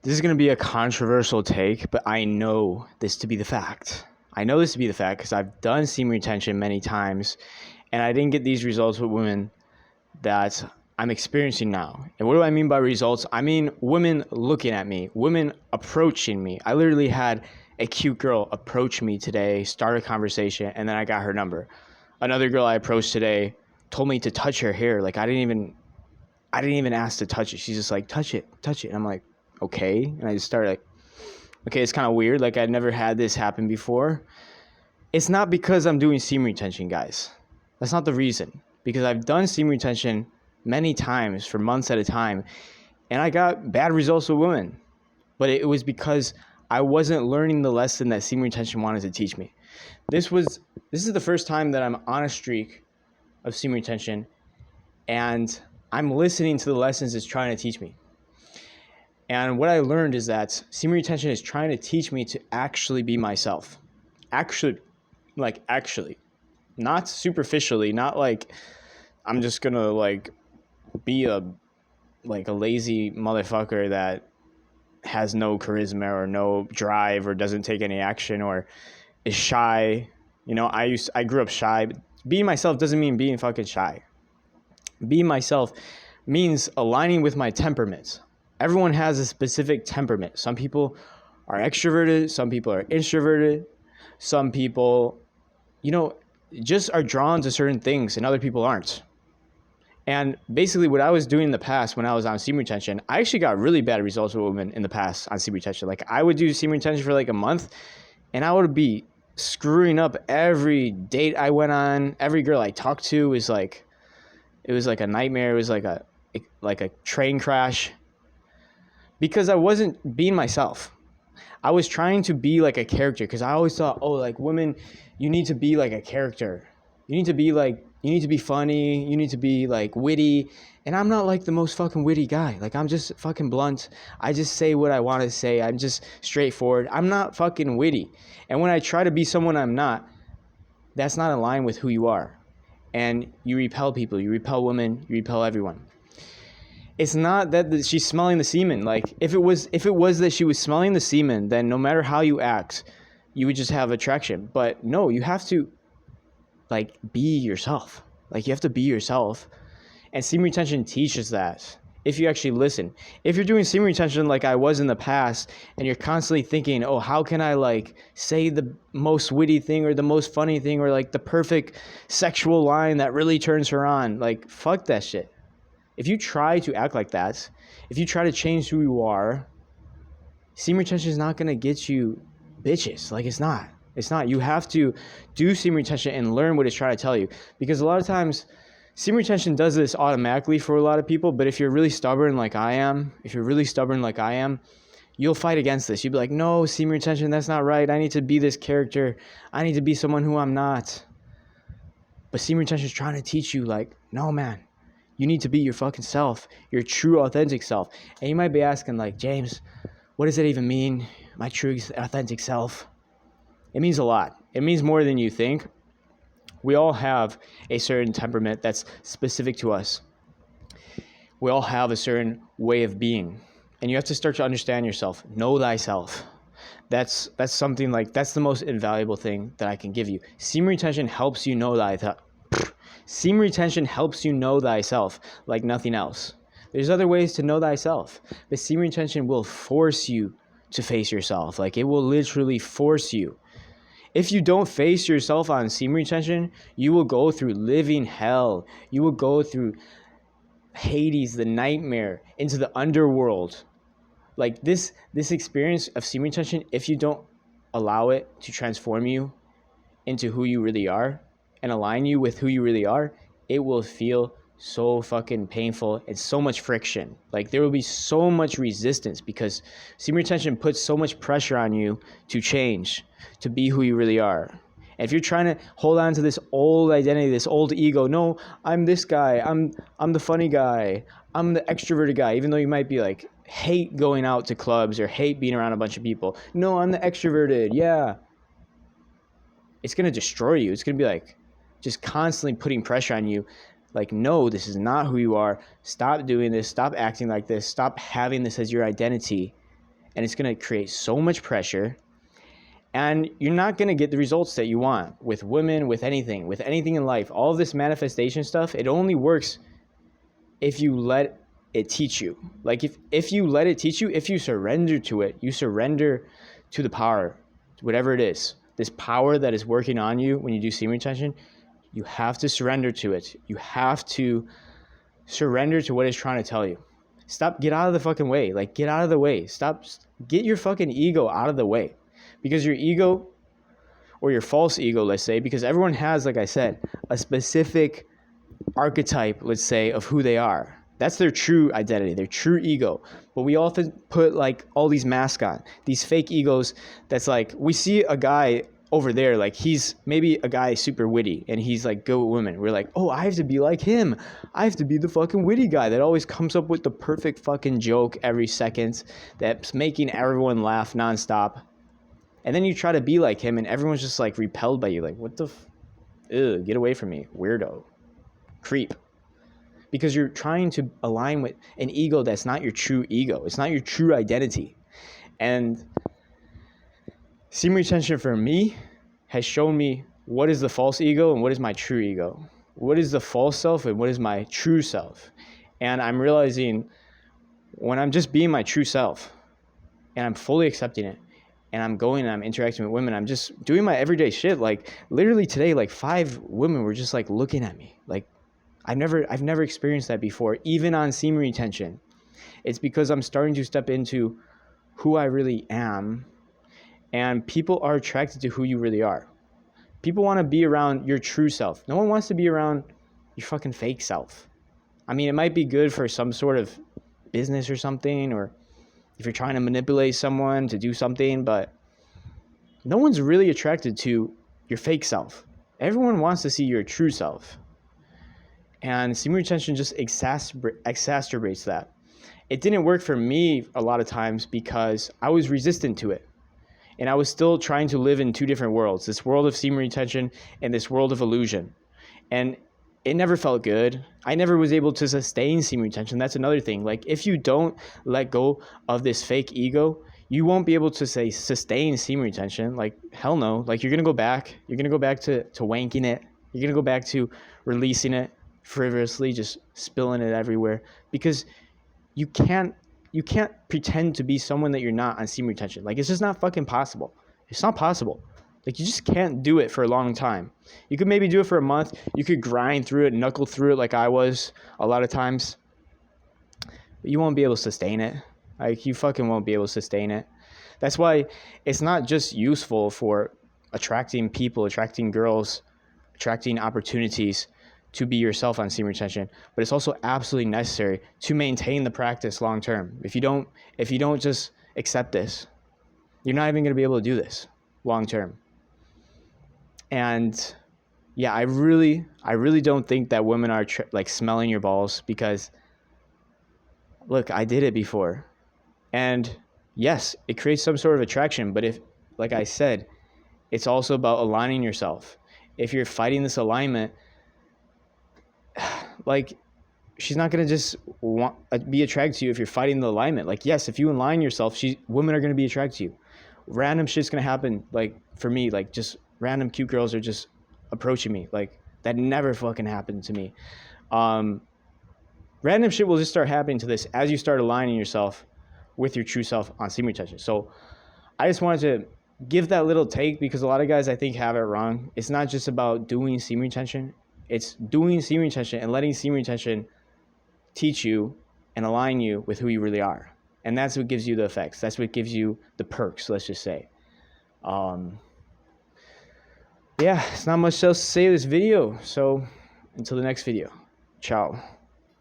This is going to be a controversial take, but I know this to be the fact. I know this to be the fact because I've done semen retention many times, and I didn't get these results with women that I'm experiencing now. And what do I mean by results? I mean women looking at me, women approaching me. I literally had a cute girl approach me today, start a conversation, and then I got her number. Another girl I approached today told me to touch her hair. Like I didn't even ask to touch it. She's just like, touch it. And I'm like, okay. And I just started like, okay, it's kind of weird. Like I'd never had this happen before. It's not because I'm doing semen retention, guys. That's not the reason. Because I've done semen retention many times for months at a time, and I got bad results with women. But it was because I wasn't learning the lesson that semen retention wanted to teach me. This is the first time that I'm on a streak of semen retention, and I'm listening to the lessons it's trying to teach me. And what I learned is that semen retention is trying to teach me to actually be myself. Actually. Not superficially, not like I'm just gonna like be a lazy motherfucker that has no charisma or no drive or doesn't take any action or is shy. You know, I grew up shy. But being myself doesn't mean being fucking shy. Being myself means aligning with my temperament. Everyone has a specific temperament. Some people are extroverted, some people are introverted, some people, just are drawn to certain things and other people aren't. And basically what I was doing in the past when I was on semen retention, I actually got really bad results with women in the past on semen retention. Like I would do semen retention for like a month and I would be screwing up every date I went on. Every girl I talked to was like, it was like a nightmare. It was like a train crash because I wasn't being myself. I was trying to be like a character because I always thought, like women, you need to be like a character. You need to be funny. You need to be like witty. And I'm not like the most fucking witty guy. Like I'm just fucking blunt. I just say what I want to say. I'm just straightforward. I'm not fucking witty. And when I try to be someone I'm not, that's not in line with who you are. And you repel people. You repel women. You repel everyone. It's not that she's smelling the semen. Like if it was that she was smelling the semen, then no matter how you act, you would just have attraction. But no, you have to like be yourself. Like you have to be yourself. And semen retention teaches that. If you actually listen. If you're doing semen retention like I was in the past and you're constantly thinking, how can I like say the most witty thing or the most funny thing or like the perfect sexual line that really turns her on, like fuck that shit. If you try to act like that, if you try to change who you are, semen retention is not going to get you bitches. Like it's not. It's not. You have to do semen retention and learn what it's trying to tell you. Because a lot of times, semen retention does this automatically for a lot of people. But if you're really stubborn like I am, you'll fight against this. You'll be like, no, semen retention, that's not right. I need to be this character. I need to be someone who I'm not. But semen retention is trying to teach you like, no, man. You need to be your fucking self, your true, authentic self. And you might be asking, like, James, what does that even mean? My true, authentic self? It means a lot. It means more than you think. We all have a certain temperament that's specific to us. We all have a certain way of being. And you have to start to understand yourself. Know thyself. That's something like, that's the most invaluable thing that I can give you. Semen retention helps you know thyself. Semen retention helps you know thyself like nothing else. There's other ways to know thyself, but semen retention will force you to face yourself. Like it will literally force you. If you don't face yourself on semen retention, you will go through living hell. You will go through Hades, the nightmare, into the underworld. Like this experience of semen retention, if you don't allow it to transform you into who you really are, and align you with who you really are, it will feel so fucking painful and so much friction. Like there will be so much resistance because semen retention puts so much pressure on you to change, to be who you really are. And if you're trying to hold on to this old identity, this old ego, no, I'm this guy, I'm the funny guy, I'm the extroverted guy, even though you might be like, hate going out to clubs or hate being around a bunch of people. No, I'm the extroverted, yeah. It's going to destroy you. It's going to be like, just constantly putting pressure on you. Like, no, this is not who you are. Stop doing this. Stop acting like this. Stop having this as your identity. and it's going to create so much pressure, and you're not going to get the results that you want with women, with anything in life. All of this manifestation stuff, it only works if you let it teach you. Like if you let it teach you, if you surrender to it, you surrender to the power, whatever it is, this power that is working on you when you do semen retention, you have to surrender to it. You have to surrender to what it's trying to tell you. Get out of the fucking way. Like, get out of the way. Get your fucking ego out of the way. Because your ego, or your false ego, let's say, because everyone has, like I said, a specific archetype, let's say, of who they are. That's their true identity, their true ego. But we often put like all these masks on, these fake egos. That's like, we see a guy over there, like he's maybe a guy super witty and he's like good with women. We're like, oh, I have to be like him. I have to be the fucking witty guy that always comes up with the perfect fucking joke every second that's making everyone laugh nonstop. And then you try to be like him and everyone's just like repelled by you. Like, what the ew, get away from me, weirdo, creep. Because you're trying to align with an ego that's not your true ego. It's not your true identity. And semen retention for me has shown me what is the false ego and what is my true ego. What is the false self and what is my true self. And I'm realizing when I'm just being my true self and I'm fully accepting it and I'm going and I'm interacting with women, I'm just doing my everyday shit. Like literally today, like 5 women were just like looking at me. Like I've never experienced that before, even on semen retention. It's because I'm starting to step into who I really am. And people are attracted to who you really are. People want to be around your true self. No one wants to be around your fucking fake self. I mean, it might be good for some sort of business or something, or if you're trying to manipulate someone to do something, but no one's really attracted to your fake self. Everyone wants to see your true self. And semen retention just exacerbates that. It didn't work for me a lot of times because I was resistant to it. And I was still trying to live in 2 different worlds, this world of semen retention and this world of illusion. And it never felt good. I never was able to sustain semen retention. That's another thing. Like, if you don't let go of this fake ego, you won't be able to sustain semen retention. Like, hell no. Like, you're going to go back. You're going to go back to wanking it. You're going to go back to releasing it frivolously, just spilling it everywhere. Because you can't pretend to be someone that you're not on semen retention. Like, it's just not fucking possible. It's not possible. Like, you just can't do it for a long time. You could maybe do it for a month. You could grind through it, knuckle through it like I was a lot of times. But you won't be able to sustain it. Like, you fucking won't be able to sustain it. That's why it's not just useful for attracting people, attracting girls, attracting opportunities to be yourself on semen retention, but it's also absolutely necessary to maintain the practice long term. If you don't just accept this, you're not even going to be able to do this long term. And yeah, I really don't think that women are like smelling your balls, because look, I did it before. And yes, it creates some sort of attraction, but if, like I said, it's also about aligning yourself. If you're fighting this alignment, like, she's not going to just be attracted to you if you're fighting the alignment. Like, yes, if you align yourself, women are going to be attracted to you. Random shit's going to happen. Like, for me, like, just random cute girls are just approaching me. Like, that never fucking happened to me. Random shit will just start happening to this as you start aligning yourself with your true self on semen retention. So I just wanted to give that little take, because a lot of guys, I think, have it wrong. It's not just about doing semen retention. It's doing semen retention and letting semen retention teach you and align you with who you really are. And that's what gives you the effects. That's what gives you the perks, let's just say. Yeah, it's not much else to say in this video. So until the next video, ciao.